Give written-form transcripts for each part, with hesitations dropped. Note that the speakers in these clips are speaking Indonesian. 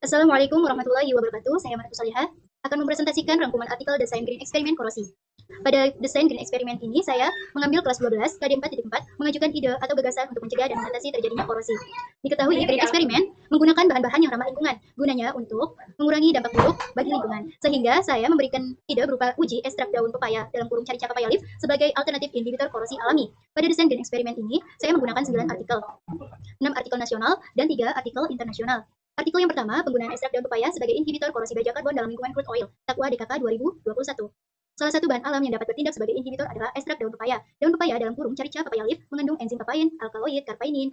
Assalamualaikum warahmatullahi wabarakatuh. Saya Markus Salihah akan mempresentasikan rangkuman artikel desain green eksperimen korosi. Pada desain green eksperimen ini, saya mengambil kelas 12, KD 4.4, mengajukan ide atau gagasan untuk mencegah dan mengatasi terjadinya korosi. Diketahui, green eksperimen menggunakan bahan-bahan yang ramah lingkungan, gunanya untuk mengurangi dampak buruk bagi lingkungan. Sehingga saya memberikan ide berupa uji ekstrak daun pepaya dalam kurung carica papaya leaf sebagai alternatif inhibitor korosi alami. Pada desain green eksperimen ini, saya menggunakan 9 artikel, 6 artikel nasional dan 3 artikel internasional. Artikel yang pertama, penggunaan ekstrak daun pepaya sebagai inhibitor korosi baja karbon dalam lingkungan crude oil, Takwa DKK 2021. Salah satu bahan alam yang dapat bertindak sebagai inhibitor adalah ekstrak daun pepaya. Daun pepaya dalam kurung carica papaya leaf mengandung enzim papain, alkaloid, karpainin,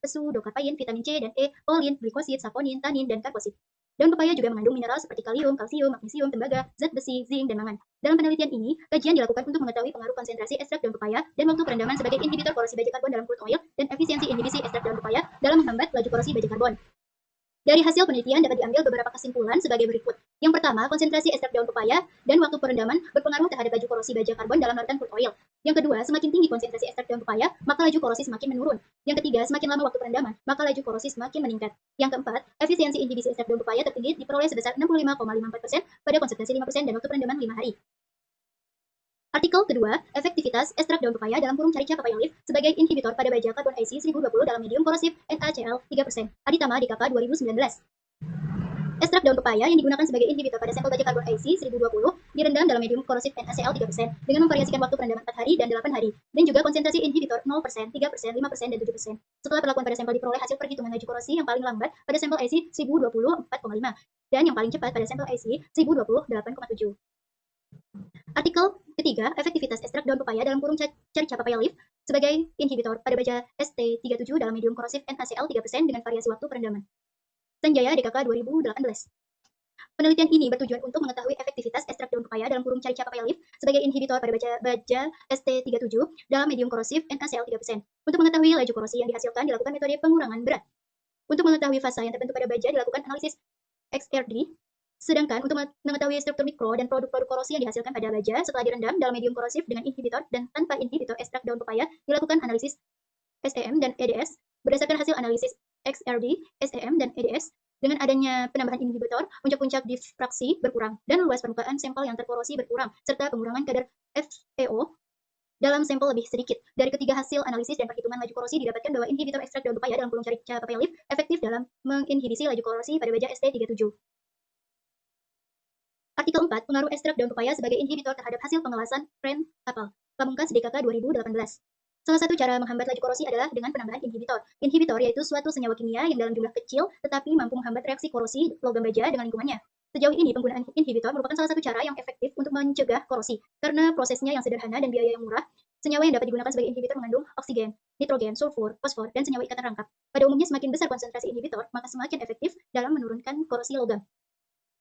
pseudokarpain, vitamin C dan E, polin, glikosid, saponin, tanin, dan karposid. Daun pepaya juga mengandung mineral seperti kalium, kalsium, magnesium, tembaga, zat besi, zinc, dan mangan. Dalam penelitian ini, kajian dilakukan untuk mengetahui pengaruh konsentrasi ekstrak daun pepaya dan waktu perendaman sebagai inhibitor korosi baja karbon dalam crude oil dan efisiensi inhibisi ekstrak daun pepaya dalam menghambat laju korosi baja karbon. Dari hasil penelitian dapat diambil beberapa kesimpulan sebagai berikut. Yang pertama, konsentrasi ekstrak daun pepaya dan waktu perendaman berpengaruh terhadap laju korosi baja karbon dalam larutan crude oil. Yang kedua, semakin tinggi konsentrasi ekstrak daun pepaya, maka laju korosi semakin menurun. Yang ketiga, semakin lama waktu perendaman, maka laju korosi semakin meningkat. Yang keempat, efisiensi inhibisi ekstrak daun pepaya tertinggi diperoleh sebesar 65,54% pada konsentrasi 5% dan waktu perendaman 5 hari. Artikel kedua, efektivitas ekstrak daun pepaya dalam kurung carica papaya leaf sebagai inhibitor pada baja karbon IC 1020 dalam medium korosif NaCl 3%. Aditama DKK 2019. Ekstrak daun pepaya yang digunakan sebagai inhibitor pada sampel baja karbon IC 1020 direndam dalam medium korosif NaCl 3% dengan memvariasikan waktu perendaman 4 hari dan 8 hari dan juga konsentrasi inhibitor 0%, 3%, 5%, dan 7%. Setelah perlakuan pada sampel diperoleh hasil perhitungan laju korosi yang paling lambat pada sampel IC 1020 4,5 dan yang paling cepat pada sampel IC 1020 8,7. Artikel ketiga, efektivitas ekstrak daun pepaya dalam kurung carica papaya leaf sebagai inhibitor pada baja ST37 dalam medium korosif NaCl 3% dengan variasi waktu perendaman. Sanjaya DKK 2018. Penelitian ini bertujuan untuk mengetahui efektivitas ekstrak daun pepaya dalam kurung carica papaya leaf sebagai inhibitor pada baja ST37 dalam medium korosif NaCl 3%. Untuk mengetahui laju korosi yang dihasilkan dilakukan metode pengurangan berat. Untuk mengetahui fasa yang terbentuk pada baja dilakukan analisis XRD. Sedangkan untuk mengetahui struktur mikro dan produk-produk korosi yang dihasilkan pada baja setelah direndam dalam medium korosif dengan inhibitor dan tanpa inhibitor ekstrak daun pepaya dilakukan analisis SEM dan EDS. Berdasarkan hasil analisis XRD, SEM, dan EDS, dengan adanya penambahan inhibitor, puncak-puncak difraksi berkurang dan luas permukaan sampel yang terkorosi berkurang, serta pengurangan kadar FeO dalam sampel lebih sedikit. Dari ketiga hasil analisis dan perhitungan laju korosi didapatkan bahwa inhibitor ekstrak daun pepaya dalam kurung carica papaya leaf efektif dalam menginhibisi laju korosi pada baja ST37. Artikel 4, pengaruh ekstrak daun pepaya sebagai inhibitor terhadap hasil pengelasan kren kapal. Pamungkas DKK 2018. Salah satu cara menghambat laju korosi adalah dengan penambahan inhibitor. Inhibitor yaitu suatu senyawa kimia yang dalam jumlah kecil tetapi mampu menghambat reaksi korosi logam baja dengan lingkungannya. Sejauh ini, penggunaan inhibitor merupakan salah satu cara yang efektif untuk mencegah korosi. Karena prosesnya yang sederhana dan biaya yang murah, senyawa yang dapat digunakan sebagai inhibitor mengandung oksigen, nitrogen, sulfur, fosfor, dan senyawa ikatan rangkap. Pada umumnya, semakin besar konsentrasi inhibitor, maka semakin efektif dalam menurunkan korosi logam.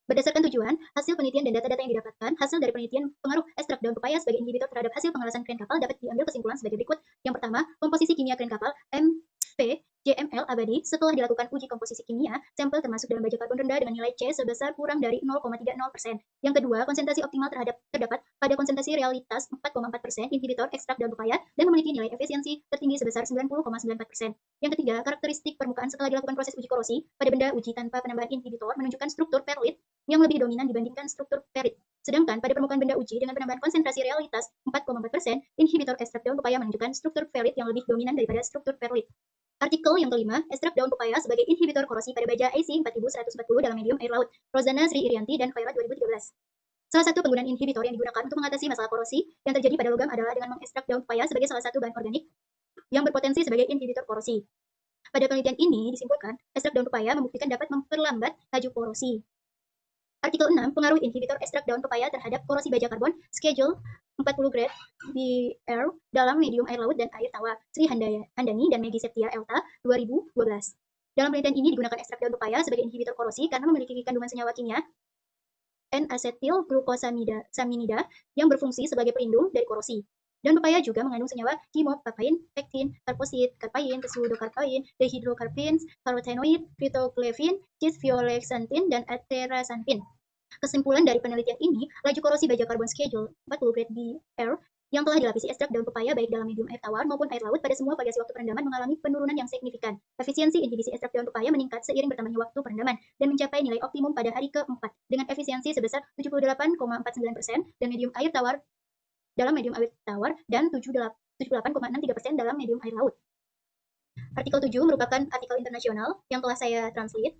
Berdasarkan tujuan, hasil penelitian dan data-data yang didapatkan, hasil dari penelitian pengaruh ekstrak daun pepaya sebagai inhibitor terhadap hasil pengelasan kren kapal dapat diambil kesimpulan sebagai berikut. Yang pertama, komposisi kimia kren kapal MV/JML abadi setelah dilakukan uji komposisi kimia, sampel termasuk dalam baja karbon rendah dengan nilai C sebesar kurang dari 0,30%. Yang kedua, konsentrasi optimal terdapat pada konsentrasi realitas 4,4% inhibitor ekstrak daun pepaya dan memiliki nilai efisiensi tertinggi sebesar 90,94%. Yang ketiga, karakteristik permukaan setelah dilakukan proses uji korosi pada benda uji tanpa penambahan inhibitor menunjukkan struktur perlit yang lebih dominan dibandingkan struktur perit. Sedangkan pada permukaan benda uji dengan penambahan konsentrasi realitas 4,4%, inhibitor ekstrak daun pepaya menunjukkan struktur perit yang lebih dominan daripada struktur perlit. Artikel yang kelima, ekstrak daun pepaya sebagai inhibitor korosi pada baja IC 4140 dalam medium air laut, Rozana Sri Irianti dan Khairat 2013. Salah satu penggunaan inhibitor yang digunakan untuk mengatasi masalah korosi yang terjadi pada logam adalah dengan mengekstrak daun pepaya sebagai salah satu bahan organik yang berpotensi sebagai inhibitor korosi. Pada penelitian ini disimpulkan, ekstrak daun pepaya membuktikan dapat memperlambat laju korosi. Artikel 6, pengaruh inhibitor ekstrak daun pepaya terhadap korosi baja karbon, schedule 40 grade BR dalam medium air laut dan air tawar, Sri Handani dan Maggie Septia Elta, 2012. Dalam penelitian ini digunakan ekstrak daun pepaya sebagai inhibitor korosi karena memiliki kandungan senyawa kimia N-asetil glukosaminida yang berfungsi sebagai pelindung dari korosi. Daun pepaya juga mengandung senyawa kimopapain, pektin, karposid, karpain, pseudokarpain, dehydrokarpin, karotenoid, phytoclavin, cis-violexantin, dan aterasantin. Kesimpulan dari penelitian ini, laju korosi baja karbon schedule 40 grade BR yang telah dilapisi ekstrak daun pepaya baik dalam medium air tawar maupun air laut pada semua variasi waktu perendaman mengalami penurunan yang signifikan. Efisiensi inhibisi ekstrak daun pepaya meningkat seiring bertambahnya waktu perendaman dan mencapai nilai optimum pada hari ke-4 dengan efisiensi sebesar 78,49% dan medium air tawar dan 78,63% dalam medium air laut. Artikel 7 merupakan artikel internasional yang telah saya translate.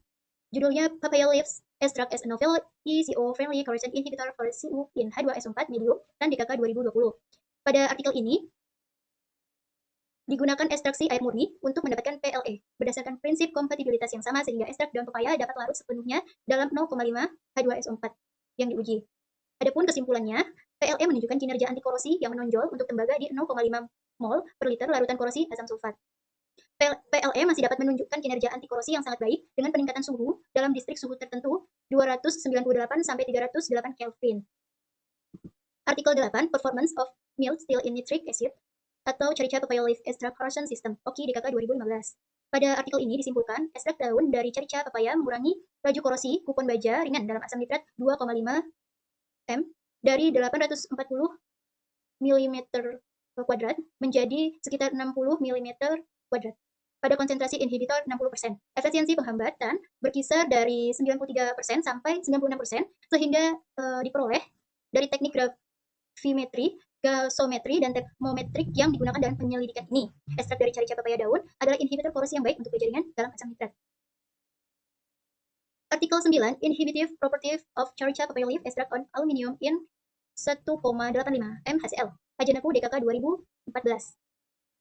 Judulnya Papaya Leaves Extract as a Novel ECO-Friendly Corrosion Inhibitor for CU in H2S4 Medium dan DKK 2020. Pada artikel ini, digunakan ekstraksi air murni untuk mendapatkan PLE berdasarkan prinsip kompatibilitas yang sama sehingga ekstrak daun pepaya dapat larut sepenuhnya dalam 0,5 H2SO4 yang diuji. Adapun kesimpulannya, PLE menunjukkan kinerja antikorosi yang menonjol untuk tembaga di 0,5 mol per liter larutan korosi asam sulfat. PLE masih dapat menunjukkan kinerja antikorosi yang sangat baik dengan peningkatan suhu dalam distrik suhu tertentu 298 sampai 308 Kelvin. Artikel 8, Performance of Mild Steel in Nitric Acid atau Carica Papaya Leaf Extract Corrosion System, OKI DKK 2015. Pada artikel ini disimpulkan, ekstrak daun dari carica papaya mengurangi laju korosi kupon baja ringan dalam asam nitrat 2,5 m dari 840 mm kuadrat menjadi sekitar 60 mm kuadrat pada konsentrasi inhibitor 60%. Efisiensi penghambatan berkisar dari 93% sampai 96% sehingga diperoleh dari teknik gravimetri, gasometri, dan termometrik yang digunakan dalam penyelidikan ini. Ekstrak dari carica papaya daun adalah inhibitor korosi yang baik untuk jaringan dalam asam nitrat. Artikel 9, Inhibitive Property of Carica Papaya Leaf Extract on Aluminium in 1,85 mHCl, Hajanaku DKK 2014.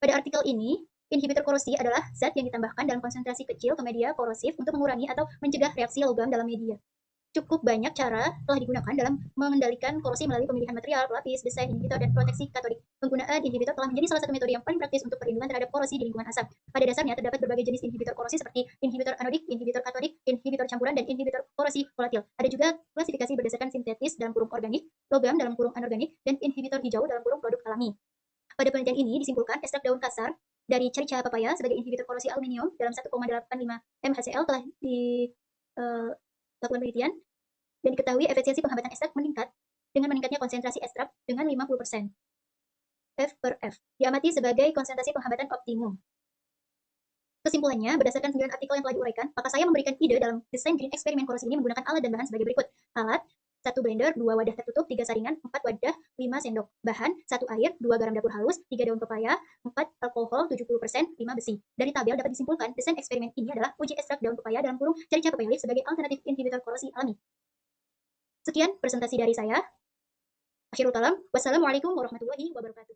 Pada artikel ini, inhibitor korosi adalah zat yang ditambahkan dalam konsentrasi kecil ke media korosif untuk mengurangi atau mencegah reaksi logam dalam media. Cukup banyak cara telah digunakan dalam mengendalikan korosi melalui pemilihan material, pelapis, desain inhibitor, dan proteksi katodik. Penggunaan inhibitor telah menjadi salah satu metode yang paling praktis untuk perlindungan terhadap korosi di lingkungan asap. Pada dasarnya terdapat berbagai jenis inhibitor korosi seperti inhibitor anodik, inhibitor katodik, inhibitor campuran, dan inhibitor korosi volatil. Ada juga klasifikasi berdasarkan sintetis dalam kurung organik, logam dalam kurung anorganik, dan inhibitor hijau dalam kurung produk alami. Pada penelitian ini disimpulkan ekstrak daun kasar dari carica papaya sebagai inhibitor korosi aluminium dalam 1,85 mHCl telah dilakukan penelitian dan diketahui efisiensi penghambatan ekstrak meningkat dengan meningkatnya konsentrasi ekstrak dengan 50%. F per F diamati sebagai konsentrasi penghambatan optimum. Kesimpulannya, berdasarkan 9 artikel yang telah diuraikan, maka saya memberikan ide dalam desain green eksperimen korosi ini menggunakan alat dan bahan sebagai berikut. Alat, 1 blender, 2 wadah tertutup, 3 saringan, 4 wadah, 5 sendok. Bahan, 1 air, 2 garam dapur halus, 3 daun pepaya, 4 alkohol 70%, 5 besi. Dari tabel dapat disimpulkan, desain eksperimen ini adalah uji ekstrak daun pepaya dalam kurung carica papaya leaf sebagai alternatif inhibitor korosi alami. Sekian presentasi dari saya. Akhirul kalam. Wassalamualaikum warahmatullahi wabarakatuh.